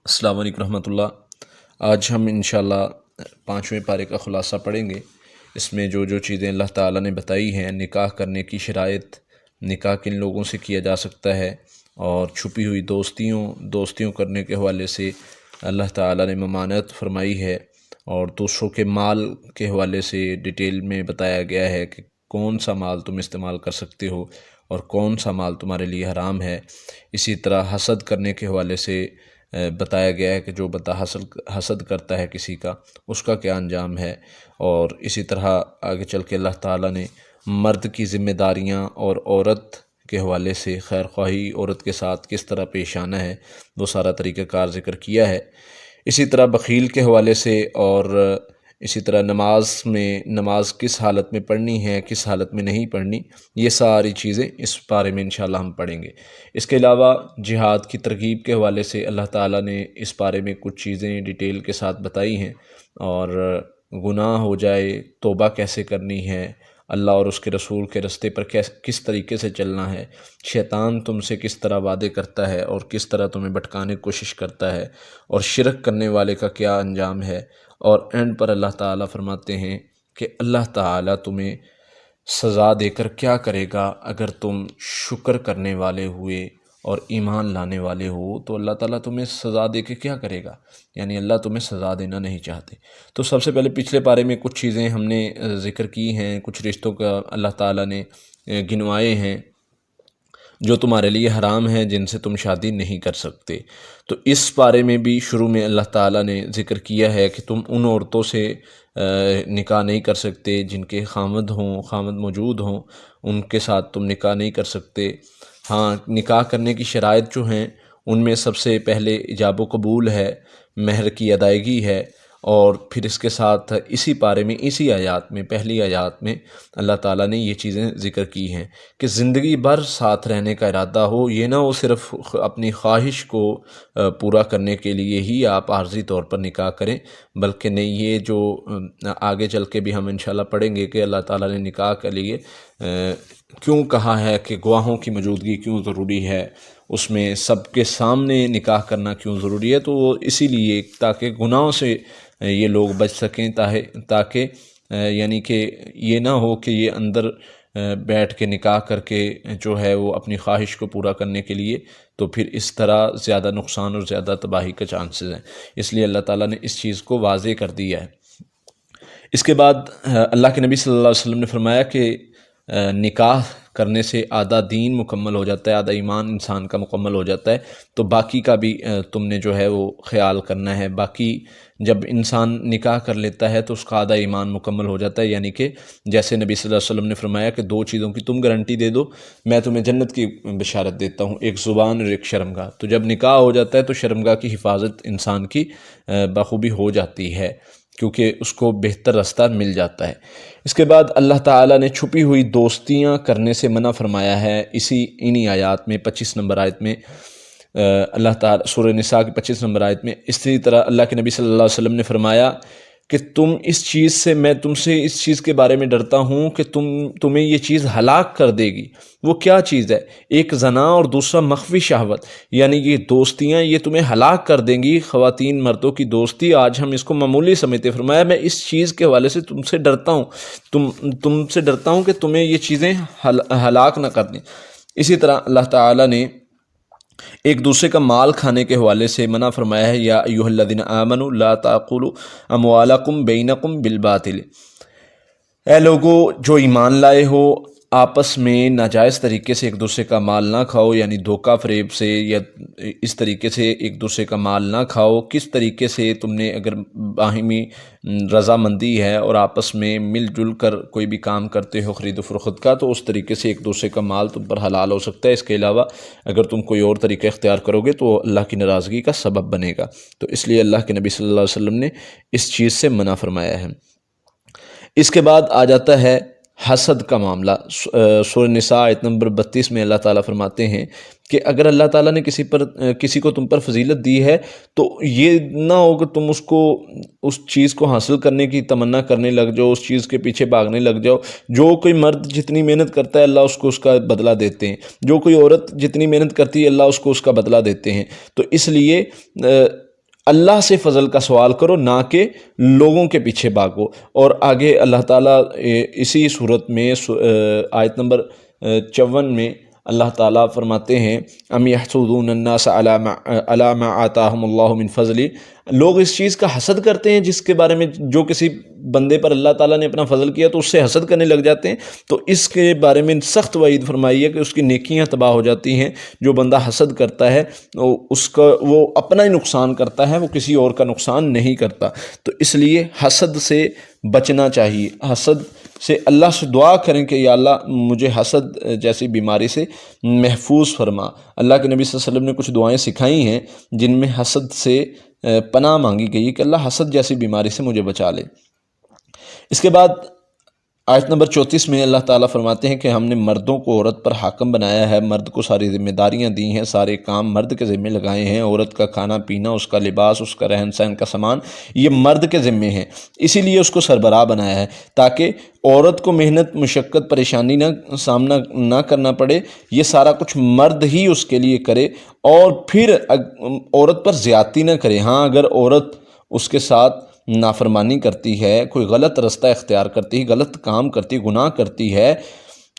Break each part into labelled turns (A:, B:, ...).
A: السلام علیکم ورحمۃ اللہ۔ آج ہم انشاءاللہ 5ویں پارے کا خلاصہ پڑھیں گے۔ اس میں جو چیزیں اللہ تعالیٰ نے بتائی ہیں، نکاح کرنے کی شرائط، نکاح کن لوگوں سے کیا جا سکتا ہے، اور چھپی ہوئی دوستیوں کرنے کے حوالے سے اللہ تعالیٰ نے ممانعت فرمائی ہے، اور دوسروں کے مال کے حوالے سے ڈیٹیل میں بتایا گیا ہے کہ کون سا مال تم استعمال کر سکتے ہو اور کون سا مال تمہارے لیے حرام ہے۔ اسی طرح حسد کرنے کے حوالے سے بتایا گیا ہے کہ جو بندہ حسد کرتا ہے کسی کا، اس کا کیا انجام ہے۔ اور اسی طرح آگے چل کے اللہ تعالیٰ نے مرد کی ذمہ داریاں اور عورت کے حوالے سے خیر خواہی عورت کے ساتھ کس طرح پیش آنا ہے، وہ سارا طریقہ کار ذکر کیا ہے۔ اسی طرح بخیل کے حوالے سے، اور اسی طرح نماز کس حالت میں پڑھنی ہے، کس حالت میں نہیں پڑھنی، یہ ساری چیزیں اس بارے میں انشاءاللہ ہم پڑھیں گے۔ اس کے علاوہ جہاد کی ترغیب کے حوالے سے اللہ تعالیٰ نے اس بارے میں کچھ چیزیں ڈیٹیل کے ساتھ بتائی ہیں، اور گناہ ہو جائے توبہ کیسے کرنی ہے، اللہ اور اس کے رسول کے رستے پر کس طریقے سے چلنا ہے، شیطان تم سے کس طرح وعدے کرتا ہے اور کس طرح تمہیں بھٹکانے کی کوشش کرتا ہے، اور شرک کرنے والے کا کیا انجام ہے۔ اور اینڈ پر اللہ تعالیٰ فرماتے ہیں کہ اللہ تعالیٰ تمہیں سزا دے کر کیا کرے گا اگر تم شکر کرنے والے ہوئے اور ایمان لانے والے ہو، تو اللہ تعالیٰ تمہیں سزا دے کے کیا کرے گا، یعنی اللہ تمہیں سزا دینا نہیں چاہتے۔ تو سب سے پہلے پچھلے پارے میں کچھ چیزیں ہم نے ذکر کی ہیں، کچھ رشتوں کا اللہ تعالیٰ نے گنوائے ہیں جو تمہارے لیے حرام ہیں، جن سے تم شادی نہیں کر سکتے۔ تو اس بارے میں بھی شروع میں اللہ تعالیٰ نے ذکر کیا ہے کہ تم ان عورتوں سے نکاح نہیں کر سکتے جن کے خامد موجود ہوں، ان کے ساتھ تم نکاح نہیں کر سکتے۔ ہاں، نکاح کرنے کی شرائط جو ہیں ان میں سب سے پہلے ایجاب و قبول ہے، مہر کی ادائیگی ہے، اور پھر اس کے ساتھ اسی پارے میں پہلی آیات میں اللہ تعالیٰ نے یہ چیزیں ذکر کی ہیں کہ زندگی بھر ساتھ رہنے کا ارادہ ہو، یہ نہ ہو صرف اپنی خواہش کو پورا کرنے کے لیے ہی آپ عارضی طور پر نکاح کریں، بلکہ نہیں، یہ جو آگے چل کے بھی ہم انشاءاللہ پڑھیں گے کہ اللہ تعالیٰ نے نکاح کے لیے کیوں کہا ہے، کہ گواہوں کی موجودگی کیوں ضروری ہے، اس میں سب کے سامنے نکاح کرنا کیوں ضروری ہے، تو وہ اسی لیے تاکہ گناہوں سے یہ لوگ بچ سکیں، تاکہ یعنی کہ یہ نہ ہو کہ یہ اندر بیٹھ کے نکاح کر کے جو ہے وہ اپنی خواہش کو پورا کرنے کے لیے، تو پھر اس طرح زیادہ نقصان اور زیادہ تباہی کا چانسز ہیں۔ اس لیے اللہ تعالیٰ نے اس چیز کو واضح کر دیا ہے۔ اس کے بعد اللہ کے نبی صلی اللہ علیہ وسلم نے فرمایا کہ نکاح کرنے سے آدھا دین مکمل ہو جاتا ہے، آدھا ایمان انسان کا مکمل ہو جاتا ہے، تو باقی کا بھی تم نے جو ہے وہ خیال کرنا ہے۔ باقی جب انسان نکاح کر لیتا ہے تو اس کا آدھا ایمان مکمل ہو جاتا ہے، یعنی کہ جیسے نبی صلی اللہ علیہ وسلم نے فرمایا کہ 2 چیزوں کی تم گارنٹی دے دو، میں تمہیں جنت کی بشارت دیتا ہوں، ایک زبان اور ایک شرمگاہ۔ تو جب نکاح ہو جاتا ہے تو شرمگاہ کی حفاظت انسان کی بخوبی ہو جاتی ہے، کیونکہ اس کو بہتر رستہ مل جاتا ہے۔ اس کے بعد اللہ تعالیٰ نے چھپی ہوئی دوستیاں کرنے سے منع فرمایا ہے، انہی آیات میں 25 نمبر آیت میں اللہ تعالیٰ سورہ نساء کی 25 نمبر آیت میں اسی طرح اللہ کے نبی صلی اللہ علیہ وسلم نے فرمایا کہ میں تم سے اس چیز کے بارے میں ڈرتا ہوں کہ تمہیں یہ چیز ہلاک کر دے گی۔ وہ کیا چیز ہے؟ ایک زنا اور دوسرا مخفی شہوت، یعنی یہ دوستیاں یہ تمہیں ہلاک کر دیں گی۔ خواتین مردوں کی دوستی آج ہم اس کو معمولی سمجھتے، فرمایا میں اس چیز کے حوالے سے تم سے ڈرتا ہوں، تم سے ڈرتا ہوں کہ تمہیں یہ چیزیں ہلاک نہ کر دیں۔ اسی طرح اللہ تعالیٰ نے ایک دوسرے کا مال کھانے کے حوالے سے منع فرمایا ہے، یا ایھا الذین آمنوا لا تاکلوا اموالکم بینکم بالباطل، اے لوگو جو ایمان لائے ہو، آپس میں ناجائز طریقے سے ایک دوسرے کا مال نہ کھاؤ، یعنی دھوکہ فریب سے یا اس طریقے سے ایک دوسرے کا مال نہ کھاؤ۔ کس طریقے سے تم نے اگر باہمی رضامندی ہے اور آپس میں مل جل کر کوئی بھی کام کرتے ہو خرید و فروخت کا، تو اس طریقے سے ایک دوسرے کا مال تم پر حلال ہو سکتا ہے۔ اس کے علاوہ اگر تم کوئی اور طریقہ اختیار کرو گے تو اللہ کی ناراضگی کا سبب بنے گا، تو اس لیے اللہ کے نبی صلی اللہ علیہ وسلم نے اس چیز سے منع فرمایا ہے۔ اس کے بعد آ جاتا ہے حسد کا معاملہ۔ سورہ نساء آیت نمبر 32 میں اللہ تعالیٰ فرماتے ہیں کہ اگر اللہ تعالیٰ نے کسی کو تم پر فضیلت دی ہے تو یہ نہ ہو کہ تم اس چیز کو حاصل کرنے کی تمنا کرنے لگ جاؤ، اس چیز کے پیچھے بھاگنے لگ جاؤ۔ جو کوئی مرد جتنی محنت کرتا ہے اللہ اس کو اس کا بدلہ دیتے ہیں، جو کوئی عورت جتنی محنت کرتی ہے اللہ اس کو اس کا بدلہ دیتے ہیں۔ تو اس لیے اللہ سے فضل کا سوال کرو، نہ کہ لوگوں کے پیچھے بھاگو۔ اور آگے اللہ تعالیٰ اسی صورت میں آیت نمبر 54 میں اللہ تعالیٰ فرماتے ہیں ام یحسدون الناس علی ما آتاہم اللہ من فضل، لوگ اس چیز کا حسد کرتے ہیں جس کے بارے میں جو کسی بندے پر اللہ تعالیٰ نے اپنا فضل کیا تو اس سے حسد کرنے لگ جاتے ہیں۔ تو اس کے بارے میں سخت وعید فرمائی ہے کہ اس کی نیکیاں تباہ ہو جاتی ہیں۔ جو بندہ حسد کرتا ہے اس کا وہ اپنا ہی نقصان کرتا ہے، وہ کسی اور کا نقصان نہیں کرتا۔ تو اس لیے حسد سے بچنا چاہیے، حسد سے اللہ سے دعا کریں کہ یا اللہ مجھے حسد جیسی بیماری سے محفوظ فرما۔ اللہ کے نبی صلی اللہ علیہ وسلم نے کچھ دعائیں سکھائی ہیں جن میں حسد سے پناہ مانگی گئی کہ اللہ حسد جیسی بیماری سے مجھے بچا لے۔ اس کے بعد آیت نمبر 34 میں اللہ تعالیٰ فرماتے ہیں کہ ہم نے مردوں کو عورت پر حاکم بنایا ہے، مرد کو ساری ذمہ داریاں دی ہیں، سارے کام مرد کے ذمہ لگائے ہیں، عورت کا کھانا پینا، اس کا لباس، اس کا رہن سہن کا سامان یہ مرد کے ذمہ ہیں، اسی لیے اس کو سربراہ بنایا ہے تاکہ عورت کو محنت، مشقت، پریشانی سامنا نہ کرنا پڑے، یہ سارا کچھ مرد ہی اس کے لیے کرے اور پھر عورت پر زیادتی نہ کرے۔ ہاں اگر عورت اس کے ساتھ نافرمانی کرتی ہے، کوئی غلط رستہ اختیار کرتی ہے، غلط کام کرتی، گناہ کرتی ہے،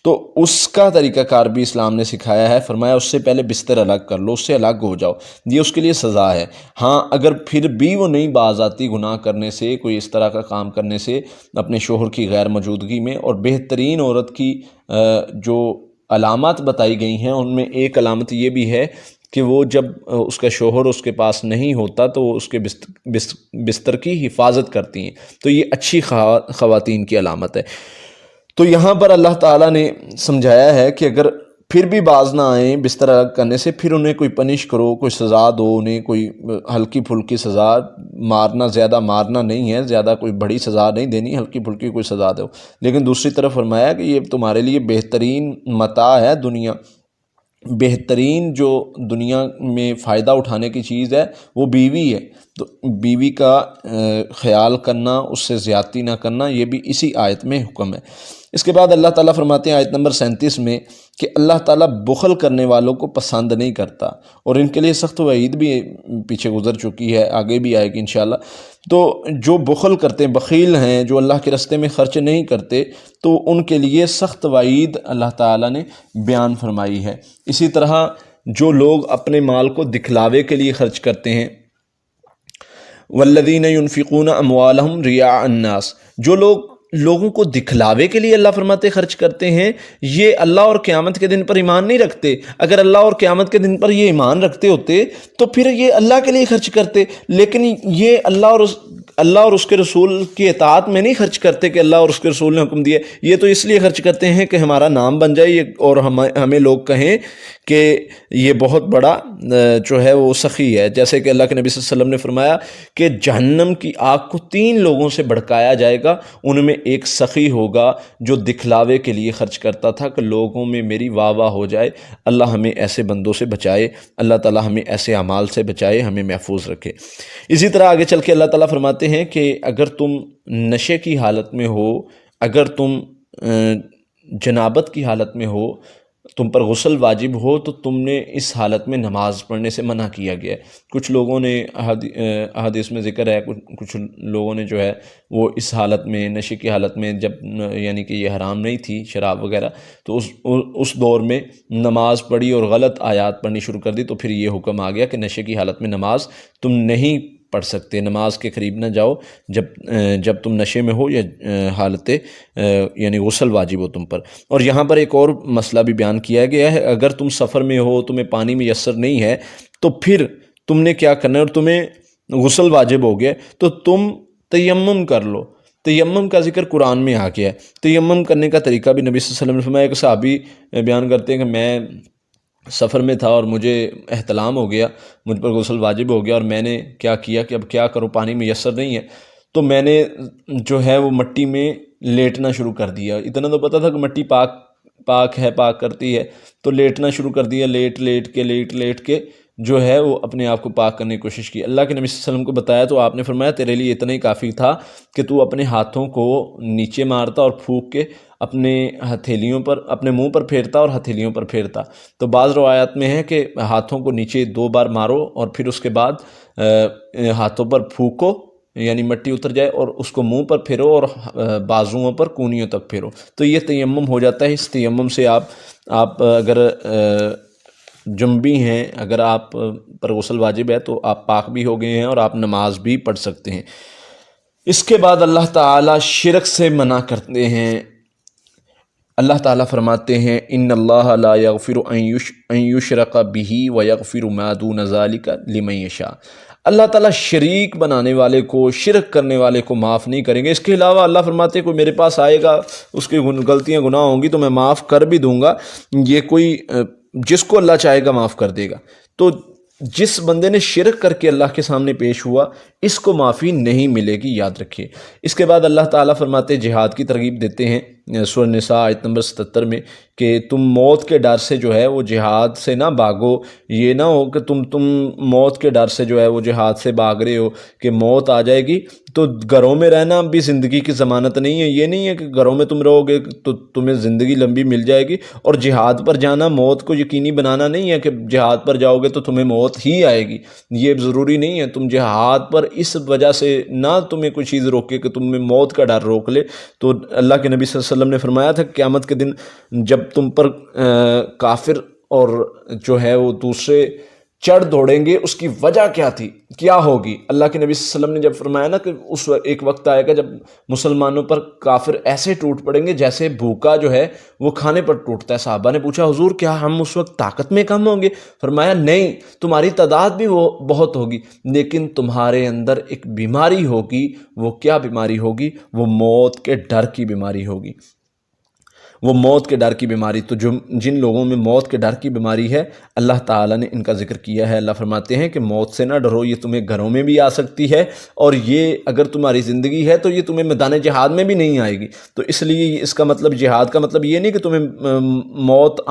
A: تو اس کا طریقہ کار بھی اسلام نے سکھایا ہے۔ فرمایا اس سے پہلے بستر الگ کر لو، اس سے الگ ہو جاؤ، یہ اس کے لیے سزا ہے۔ ہاں اگر پھر بھی وہ نہیں باز آتی گناہ کرنے سے، کوئی اس طرح کا کام کرنے سے اپنے شوہر کی غیر موجودگی میں، اور بہترین عورت کی جو علامات بتائی گئی ہیں ان میں ایک علامت یہ بھی ہے کہ وہ جب اس کا شوہر اس کے پاس نہیں ہوتا تو وہ اس کے بستر کی حفاظت کرتی ہیں، تو یہ اچھی خواتین کی علامت ہے۔ تو یہاں پر اللہ تعالیٰ نے سمجھایا ہے کہ اگر پھر بھی باز نہ آئیں بستر الگ کرنے سے، پھر انہیں کوئی پنش کرو، کوئی سزا دو، انہیں کوئی ہلکی پھلکی سزا، مارنا زیادہ مارنا نہیں ہے، زیادہ کوئی بڑی سزا نہیں دینی، ہلکی پھلکی کوئی سزا دو۔ لیکن دوسری طرف فرمایا کہ یہ تمہارے لیے بہترین متاع ہے، دنیا بہترین جو دنیا میں فائدہ اٹھانے کی چیز ہے وہ بیوی ہے، تو بیوی کا خیال کرنا، اس سے زیادتی نہ کرنا، یہ بھی اسی آیت میں حکم ہے۔ اس کے بعد اللہ تعالیٰ فرماتے ہیں آیت نمبر 37 میں کہ اللہ تعالیٰ بخل کرنے والوں کو پسند نہیں کرتا، اور ان کے لیے سخت وعید بھی پیچھے گزر چکی ہے، آگے بھی آئے گی انشاءاللہ۔ تو جو بخل کرتے ہیں، بخیل ہیں، جو اللہ کے راستے میں خرچ نہیں کرتے، تو ان کے لیے سخت وعید اللہ تعالیٰ نے بیان فرمائی ہے۔ اسی طرح جو لوگ اپنے مال کو دکھلاوے کے لیے خرچ کرتے ہیں، والذین ينفقون اموالهم رئاء الناس، جو لوگوں کو دکھلاوے کے لیے اللہ فرماتے خرچ کرتے ہیں، یہ اللہ اور قیامت کے دن پر ایمان نہیں رکھتے۔ اگر اللہ اور قیامت کے دن پر یہ ایمان رکھتے ہوتے تو پھر یہ اللہ کے لیے خرچ کرتے، لیکن یہ اللہ اور اس کے رسول کی اطاعت میں نہیں خرچ کرتے کہ اللہ اور اس کے رسول نے حکم دیا، یہ تو اس لیے خرچ کرتے ہیں کہ ہمارا نام بن جائے اور ہمیں لوگ کہیں کہ یہ بہت بڑا جو ہے وہ سخی ہے۔ جیسے کہ اللہ کے نبی صلی اللہ علیہ وسلم نے فرمایا کہ جہنم کی آگ کو 3 لوگوں سے بھڑکایا جائے گا، ان میں ایک سخی ہوگا جو دکھلاوے کے لیے خرچ کرتا تھا کہ لوگوں میں میری واہ واہ ہو جائے۔ اللہ ہمیں ایسے بندوں سے بچائے، اللہ تعالیٰ ہمیں ایسے اعمال سے بچائے، ہمیں محفوظ رکھے۔ اسی طرح آگے چل کے اللہ تعالیٰ فرماتے ہیں کہ اگر تم نشے کی حالت میں ہو، اگر تم جنابت کی حالت میں ہو، تم پر غسل واجب ہو، تو تم نے اس حالت میں نماز پڑھنے سے منع کیا گیا ہے۔ کچھ لوگوں نے احادیث میں ذکر ہے، کچھ لوگوں نے جو ہے وہ اس حالت میں، نشے کی حالت میں، جب یعنی کہ یہ حرام نہیں تھی شراب وغیرہ، تو اس دور میں نماز پڑھی اور غلط آیات پڑھنی شروع کر دی، تو پھر یہ حکم آ گیا کہ نشے کی حالت میں نماز تم نہیں پڑھ سکتے، نماز کے قریب نہ جاؤ جب تم نشے میں ہو یا حالت یعنی غسل واجب ہو تم پر۔ اور یہاں پر ایک اور مسئلہ بھی بیان کیا گیا ہے، اگر تم سفر میں ہو، تمہیں پانی میسر نہیں ہے، تو پھر تم نے کیا کرنا ہے، اور تمہیں غسل واجب ہو گیا تو تم تیمم کر لو۔ تیمم کا ذکر قرآن میں آ گیا ہے۔ تیمم کرنے کا طریقہ بھی نبی صلی اللہ علیہ وسلم نے فرمایا۔ ایک صحابی بیان کرتے ہیں کہ میں سفر میں تھا اور مجھے احتلام ہو گیا، مجھ پر غسل واجب ہو گیا، اور میں نے کیا کیا کہ اب کیا کروں، پانی میسر نہیں ہے، تو میں نے جو ہے وہ مٹی میں لیٹنا شروع کر دیا۔ اتنا تو پتہ تھا کہ مٹی پاک ہے، پاک کرتی ہے، تو لیٹنا شروع کر دیا، لیٹ کے جو ہے وہ اپنے آپ کو پاک کرنے کی کوشش کی۔ اللہ کے نبی صلی اللہ علیہ وسلم کو بتایا تو آپ نے فرمایا تیرے لیے اتنا ہی کافی تھا کہ تو اپنے ہاتھوں کو نیچے مارتا اور پھونک کے اپنے ہتھیلیوں پر، اپنے منہ پر پھیرتا اور ہتھیلیوں پر پھیرتا۔ تو بعض روایات میں ہے کہ ہاتھوں کو نیچے 2 بار مارو اور پھر اس کے بعد ہاتھوں پر پھونکو، یعنی مٹی اتر جائے، اور اس کو منہ پر پھیرو اور بازوؤں پر کونیوں تک پھیرو، تو یہ تیمم ہو جاتا ہے۔ اس تیمم سے آپ اگر جنبی ہیں، اگر آپ پر غسل واجب ہے تو آپ پاک بھی ہو گئے ہیں اور آپ نماز بھی پڑھ سکتے ہیں۔ اس کے بعد اللہ تعالیٰ شرک سے منع کرتے ہیں۔ اللہ تعالیٰ فرماتے ہیں ان اللہ لا یغفر ان یشرک بہ ویغفر ما دون ذلک لمن یشاء۔ اللہ تعالیٰ شریک بنانے والے کو، شرک کرنے والے کو معاف نہیں کریں گے۔ اس کے علاوہ اللہ فرماتے ہیں کوئی میرے پاس آئے گا، اس کی غلطیاں گناہ ہوں گی تو میں معاف کر بھی دوں گا، یہ کوئی جس کو اللہ چاہے گا معاف کر دے گا۔ تو جس بندے نے شرک کر کے اللہ کے سامنے پیش ہوا، اس کو معافی نہیں ملے گی، یاد رکھیے۔ اس کے بعد اللہ تعالیٰ فرماتے جہاد کی ترغیب دیتے ہیں سورہ نساء آیت نمبر 77 میں کہ تم موت کے ڈر سے جو ہے وہ جہاد سے نہ بھاگو۔ یہ نہ ہو کہ تم موت کے ڈر سے جو ہے وہ جہاد سے بھاگ رہے ہو کہ موت آ جائے گی، تو گھروں میں رہنا بھی زندگی کی ضمانت نہیں ہے۔ یہ نہیں ہے کہ گھروں میں تم رہو گے تو تمہیں زندگی لمبی مل جائے گی، اور جہاد پر جانا موت کو یقینی بنانا نہیں ہے کہ جہاد پر جاؤ گے تو تمہیں موت ہی آئے گی، یہ ضروری نہیں ہے۔ تم جہاد پر اس وجہ سے نہ تمہیں کوئی چیز روکے کہ تمہیں موت کا ڈر روک لے۔ تو اللہ کے نبی صلی اللہ علیہ وسلم نے فرمایا تھا کہ قیامت کے دن جب تم پر کافر اور جو ہے وہ دوسرے چڑھ دوڑیں گے، اس کی وجہ کیا تھی، کیا ہوگی؟ اللہ کے نبی صلی اللہ علیہ وسلم نے جب فرمایا نا کہ اس ایک وقت آئے گا جب مسلمانوں پر کافر ایسے ٹوٹ پڑیں گے جیسے بھوکا جو ہے وہ کھانے پر ٹوٹتا ہے۔ صحابہ نے پوچھا حضور کیا ہم اس وقت طاقت میں کم ہوں گے؟ فرمایا نہیں، تمہاری تعداد بھی وہ بہت ہوگی، لیکن تمہارے اندر ایک بیماری ہوگی۔ وہ کیا بیماری ہوگی؟ وہ موت کے ڈر کی بیماری ہوگی، وہ موت کے ڈر کی بیماری۔ تو جن لوگوں میں موت کے ڈر کی بیماری ہے، اللہ تعالیٰ نے ان کا ذکر کیا ہے۔ اللہ فرماتے ہیں کہ موت سے نہ ڈرو، یہ تمہیں گھروں میں بھی آ سکتی ہے، اور یہ اگر تمہاری زندگی ہے تو یہ تمہیں میدان جہاد میں بھی نہیں آئے گی۔ تو اس لیے اس کا مطلب، جہاد کا مطلب یہ نہیں کہ تمہیں موت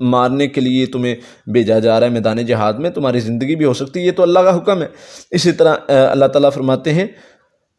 A: مارنے کے لیے تمہیں بھیجا جا رہا ہے میدان جہاد میں، تمہاری زندگی بھی ہو سکتی ہے، یہ تو اللہ کا حکم ہے۔ اسی طرح اللہ تعالیٰ فرماتے ہیں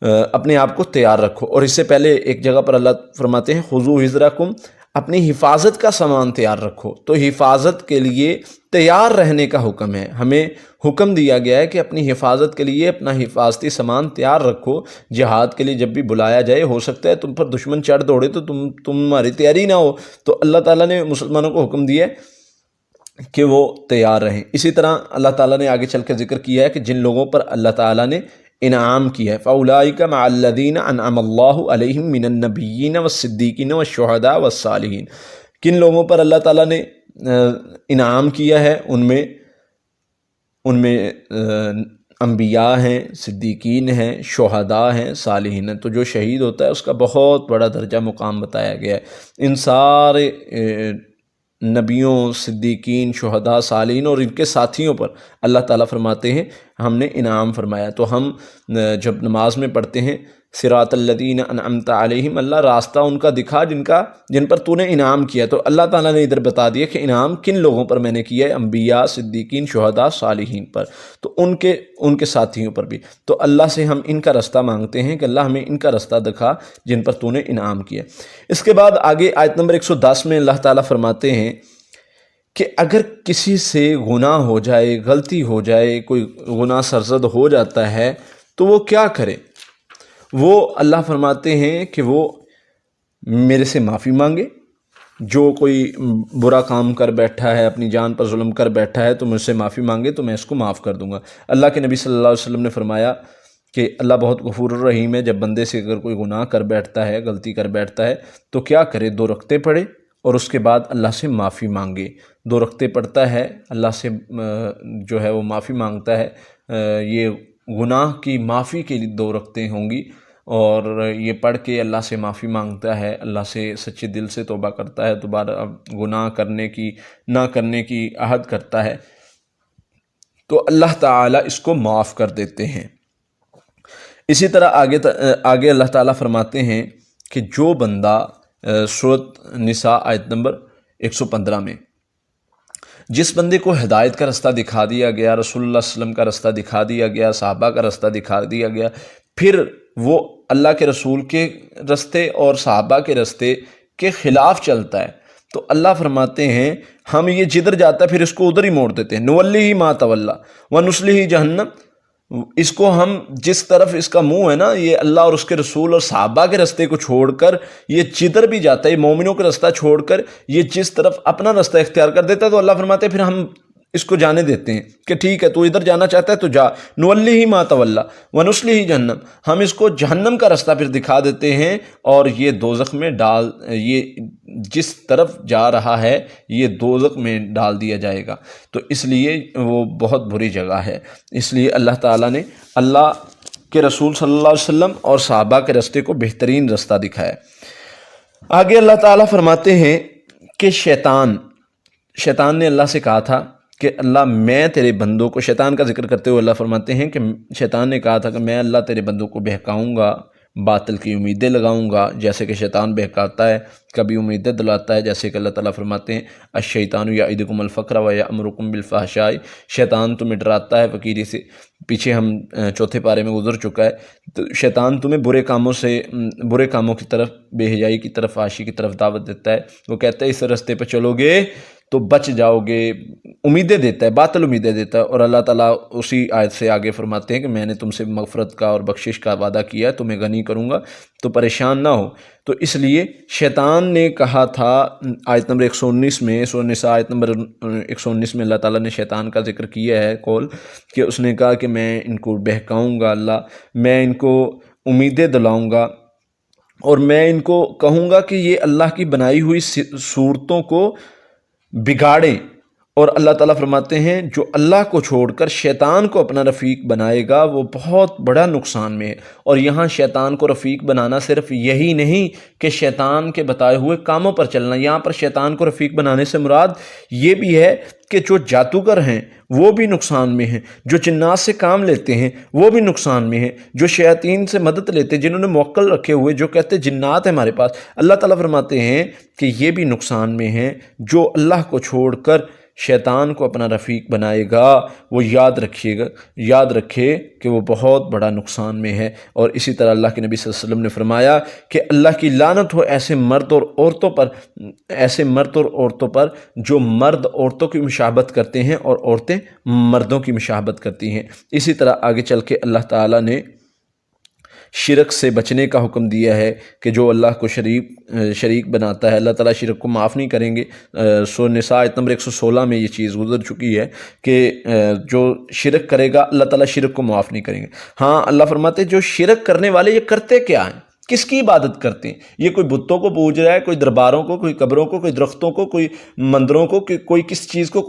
A: اپنے آپ کو تیار رکھو، اور اس سے پہلے ایک جگہ پر اللہ فرماتے ہیں خذوا حذرکم، اپنی حفاظت کا سامان تیار رکھو۔ تو حفاظت کے لیے تیار رہنے کا حکم ہے، ہمیں حکم دیا گیا ہے کہ اپنی حفاظت کے لیے اپنا حفاظتی سامان تیار رکھو۔ جہاد کے لیے جب بھی بلایا جائے، ہو سکتا ہے تم پر دشمن چڑھ دوڑے تو تمہاری تیاری نہ ہو، تو اللہ تعالیٰ نے مسلمانوں کو حکم دیا ہے کہ وہ تیار رہیں۔ اسی طرح اللہ تعالیٰ نے آگے چل کے ذکر کیا ہے کہ جن لوگوں پر اللہ تعالیٰ نے انعام کیا ہے، فَأُولَٰئِكَ مَعَ الَّذِينَ أَنْعَمَ اللَّهُ عَلَيْهِم مِّنَ النَّبِيِّينَ وَالصِّدِّيقِينَ وَالشُّهَدَاءِ وَالصَّالِحِينَ۔ کن لوگوں پر اللہ تعالیٰ نے انعام کیا ہے؟ ان میں انبیاء ہیں، صدیقین ہیں، شہداء ہیں، صالحین ہیں۔ تو جو شہید ہوتا ہے اس کا بہت بڑا درجہ مقام بتایا گیا ہے۔ ان سارے نبیوں، صدیقین، شہداء، صالحین اور ان کے ساتھیوں پر اللہ تعالیٰ فرماتے ہیں ہم نے انعام فرمایا۔ تو ہم جب نماز میں پڑھتے ہیں صراط الذین انعمت علیہم، اللہ راستہ ان کا دکھا جن پر تو نے انعام کیا، تو اللہ تعالیٰ نے ادھر بتا دیا کہ انعام کن لوگوں پر میں نے کیا ہے، انبیاء، صدیقین، شہداء، صالحین پر، تو ان کے ساتھیوں پر بھی۔ تو اللہ سے ہم ان کا راستہ مانگتے ہیں کہ اللہ ہمیں ان کا راستہ دکھا جن پر تو نے انعام کیا۔ اس کے بعد آگے آیت نمبر 110 میں اللہ تعالیٰ فرماتے ہیں کہ اگر کسی سے گناہ ہو جائے، غلطی ہو جائے، کوئی گناہ سرزد ہو جاتا ہے تو وہ کیا کرے؟ وہ اللہ فرماتے ہیں کہ وہ میرے سے معافی مانگے۔ جو کوئی برا کام کر بیٹھا ہے، اپنی جان پر ظلم کر بیٹھا ہے، تو مجھ سے معافی مانگے تو میں اس کو معاف کر دوں گا۔ اللہ کے نبی صلی اللہ علیہ وسلم نے فرمایا کہ اللہ بہت غفور الرحیم ہے۔ جب بندے سے اگر کوئی گناہ کر بیٹھتا ہے، غلطی کر بیٹھتا ہے، تو کیا کرے؟ 2 رکعتیں پڑھے اور اس کے بعد اللہ سے معافی مانگے۔ 2 رکعتیں پڑھتا ہے، اللہ سے جو ہے وہ معافی مانگتا ہے۔ یہ گناہ کی معافی کے لیے 2 رکعتیں ہوں گی، اور یہ پڑھ کے اللہ سے معافی مانگتا ہے، اللہ سے سچے دل سے توبہ کرتا ہے، دوبارہ گناہ نہ کرنے کی عہد کرتا ہے، تو اللہ تعالیٰ اس کو معاف کر دیتے ہیں۔ اسی طرح آگے اللہ تعالیٰ فرماتے ہیں کہ جو بندہ سورۃ نساء آیت نمبر 115 میں جس بندے کو ہدایت کا رستہ دکھا دیا گیا، رسول اللہ صلی اللہ علیہ وسلم کا رستہ دکھا دیا گیا، صحابہ کا رستہ دکھا دیا گیا، پھر وہ اللہ کے رسول کے رستے اور صحابہ کے رستے کے خلاف چلتا ہے، تو اللہ فرماتے ہیں ہم یہ جدھر جاتا ہے پھر اس کو ادھر ہی موڑ دیتے ہیں، نولی ما تولی ونصلہ جہنم، اس کو ہم جس طرف اس کا منہ ہے نا، یہ اللہ اور اس کے رسول اور صحابہ کے رستے کو چھوڑ کر یہ جدھر بھی جاتا ہے، یہ مومنوں کا رستہ چھوڑ کر یہ جس طرف اپنا رستہ اختیار کر دیتا ہے، تو اللہ فرماتے ہیں پھر ہم اس کو جانے دیتے ہیں کہ ٹھیک ہے تو ادھر جانا چاہتا ہے تو جا، نولی ما تولی ونصلہ جہنم، ہم اس کو جہنم کا رستہ پھر دکھا دیتے ہیں اور یہ دوزخ میں یہ جس طرف جا رہا ہے یہ دوزخ میں ڈال دیا جائے گا، تو اس لیے وہ بہت بری جگہ ہے۔ اس لیے اللہ تعالیٰ نے اللہ کے رسول صلی اللہ علیہ وسلم اور صحابہ کے رستے کو بہترین رستہ دکھایا۔ آگے اللہ تعالیٰ فرماتے ہیں کہ شیطان نے اللہ سے کہا تھا کہ اللہ میں تیرے بندوں کو، شیطان کا ذکر کرتے ہوئے اللہ فرماتے ہیں کہ شیطان نے کہا تھا کہ میں اللہ تیرے بندوں کو بہکاؤں گا، باطل کی امیدیں لگاؤں گا، جیسے کہ شیطان بہکاتا ہے، کبھی امیدیں دلاتا ہے، جیسے کہ اللہ تعالیٰ فرماتے ہیں الشیطان یعدکم الفقر ویأمرکم بالفحشاء، شیطان تمہیں ڈراتا ہے فقیری سے، پیچھے ہم چوتھے پارے میں گزر چکا ہے، تو شیطان تمہیں برے کاموں کی طرف، بے حیائی کی طرف، فحاشی کی طرف دعوت دیتا ہے، وہ کہتا ہے اس رستے پہ چلو گے تو بچ جاؤ گے، امیدیں دیتا ہے، باطل امیدیں دیتا ہے، اور اللہ تعالیٰ اسی آیت سے آگے فرماتے ہیں کہ میں نے تم سے مغفرت کا اور بخشش کا وعدہ کیا ہے، تمہیں غنی کروں گا تو پریشان نہ ہو۔ تو اس لیے شیطان نے کہا تھا آیت نمبر 119 میں، سورہ نساء آیت نمبر 119 میں اللہ تعالیٰ نے شیطان کا ذکر کیا ہے قول، کہ اس نے کہا کہ میں ان کو بہکاؤں گا، اللہ میں ان کو امیدیں دلاؤں گا، اور میں ان کو کہوں گا کہ یہ اللہ کی بنائی ہوئی صورتوں کو بگاڑیں، اور اللہ تعالیٰ فرماتے ہیں جو اللہ کو چھوڑ کر شیطان کو اپنا رفیق بنائے گا وہ بہت بڑا نقصان میں ہے۔ اور یہاں شیطان کو رفیق بنانا صرف یہی نہیں کہ شیطان کے بتائے ہوئے کاموں پر چلنا، یہاں پر شیطان کو رفیق بنانے سے مراد یہ بھی ہے کہ جو جادوگر ہیں وہ بھی نقصان میں ہیں، جو جنات سے کام لیتے ہیں وہ بھی نقصان میں ہیں، جو شیاطین سے مدد لیتے ہیں، جنہوں نے موکل رکھے ہوئے، جو کہتے ہیں جنات ہیں ہمارے پاس، اللہ تعالیٰ فرماتے ہیں کہ یہ بھی نقصان میں ہیں۔ جو اللہ کو چھوڑ کر شیطان کو اپنا رفیق بنائے گا وہ یاد رکھے کہ وہ بہت بڑا نقصان میں ہے۔ اور اسی طرح اللہ کے نبی صلی اللہ علیہ وسلم نے فرمایا کہ اللہ کی لعنت ہو ایسے مرد اور عورتوں پر جو مرد عورتوں کی مشابہت کرتے ہیں اور عورتیں مردوں کی مشابہت کرتی ہیں۔ اسی طرح آگے چل کے اللہ تعالیٰ نے شرک سے بچنے کا حکم دیا ہے کہ جو اللہ کو شریک بناتا ہے اللہ تعالیٰ شرک کو معاف نہیں کریں گے۔ سورہ نساء آیت نمبر 116 میں یہ چیز گزر چکی ہے کہ جو شرک کرے گا اللہ تعالیٰ شرک کو معاف نہیں کریں گے۔ ہاں اللہ فرماتے ہیں جو شرک کرنے والے یہ کرتے کیا ہیں، کس کی عبادت کرتے ہیں؟ یہ کوئی بتوں کو پوج رہا ہے، کوئی درباروں کو، کوئی قبروں کو، کوئی درختوں کو، کوئی مندروں کو، کوئی کس چیز کو،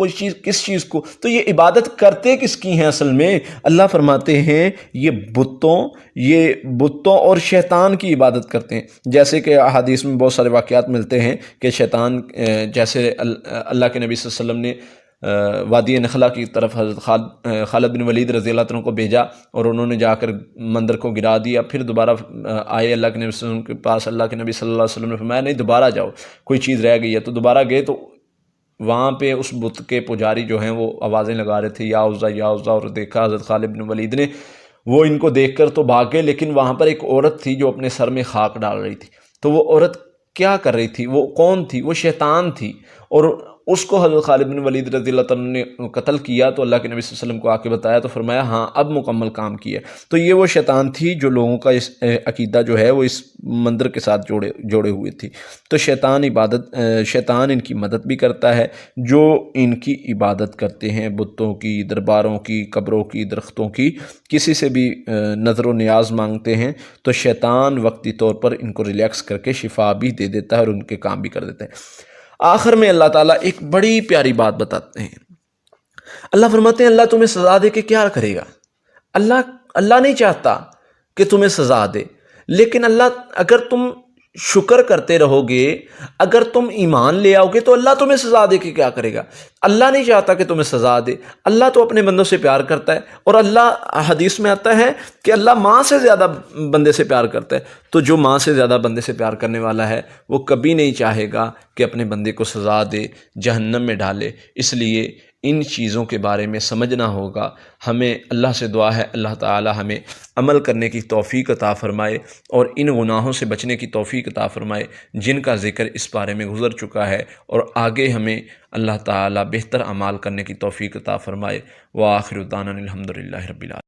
A: کس چیز کو، تو یہ عبادت کرتے کس کی ہیں اصل میں؟ اللہ فرماتے ہیں یہ بتوں اور شیطان کی عبادت کرتے ہیں۔ جیسے کہ احادیث میں بہت سارے واقعات ملتے ہیں کہ شیطان جیسے اللہ کے نبی صلی اللہ علیہ وسلم نے وادی نخلا کی طرف حضرت خالد بن ولید رضی اللہ عنہ کو بھیجا اور انہوں نے جا کر مندر کو گرا دیا، پھر دوبارہ آئے اللہ کے نبی صلی اللہ علیہ وسلم کے پاس، اللہ کے نبی صلی اللہ علیہ وسلم نے فرمایا نہیں دوبارہ جاؤ، کوئی چیز رہ گئی ہے، تو دوبارہ گئے تو وہاں پہ اس بت کے پجاری جو ہیں وہ آوازیں لگا رہے تھے یا عزا یا عزا، اور دیکھا حضرت خالد بن ولید نے، وہ ان کو دیکھ کر تو بھاگ گئے، لیکن وہاں پر ایک عورت تھی جو اپنے سر میں خاک ڈال رہی تھی، تو وہ عورت کیا کر رہی تھی؟ وہ کون تھی؟ وہ شیطان تھی، اور اس کو حضرت خالد بن ولید رضی اللہ عنہ نے قتل کیا، تو اللہ کے نبی صلی اللہ علیہ وسلم کو آ کے بتایا تو فرمایا ہاں اب مکمل کام کیا۔ تو یہ وہ شیطان تھی جو لوگوں کا اس عقیدہ جو ہے وہ اس مندر کے ساتھ جوڑے ہوئے تھی۔ تو شیطان ان کی مدد بھی کرتا ہے، جو ان کی عبادت کرتے ہیں، بتوں کی، درباروں کی، قبروں کی، درختوں کی، کسی سے بھی نظر و نیاز مانگتے ہیں تو شیطان وقتی طور پر ان کو ریلیکس کر کے شفا بھی دے دیتا ہے اور ان کے کام بھی کر دیتا ہے۔ آخر میں اللہ تعالیٰ ایک بڑی پیاری بات بتاتے ہیں، اللہ فرماتے ہیں اللہ تمہیں سزا دے کے کیا کرے گا؟ اللہ نہیں چاہتا کہ تمہیں سزا دے، لیکن اللہ اگر تم شکر کرتے رہو گے، اگر تم ایمان لے آؤ گے تو اللہ تمہیں سزا دے کے کیا کرے گا؟ اللہ نہیں چاہتا کہ تمہیں سزا دے، اللہ تو اپنے بندوں سے پیار کرتا ہے، اور اللہ حدیث میں آتا ہے کہ اللہ ماں سے زیادہ بندے سے پیار کرتا ہے، تو جو ماں سے زیادہ بندے سے پیار کرنے والا ہے وہ کبھی نہیں چاہے گا کہ اپنے بندے کو سزا دے، جہنم میں ڈالے۔ اس لیے ان چیزوں کے بارے میں سمجھنا ہوگا ہمیں۔ اللہ سے دعا ہے اللہ تعالی ہمیں عمل کرنے کی توفیق عطا فرمائے اور ان گناہوں سے بچنے کی توفیق عطا فرمائے جن کا ذکر اس بارے میں گزر چکا ہے، اور آگے ہمیں اللہ تعالی بہتر اعمال کرنے کی توفیق عطا فرمائے۔ وآخر دعوانا الحمد للہ رب العالمین۔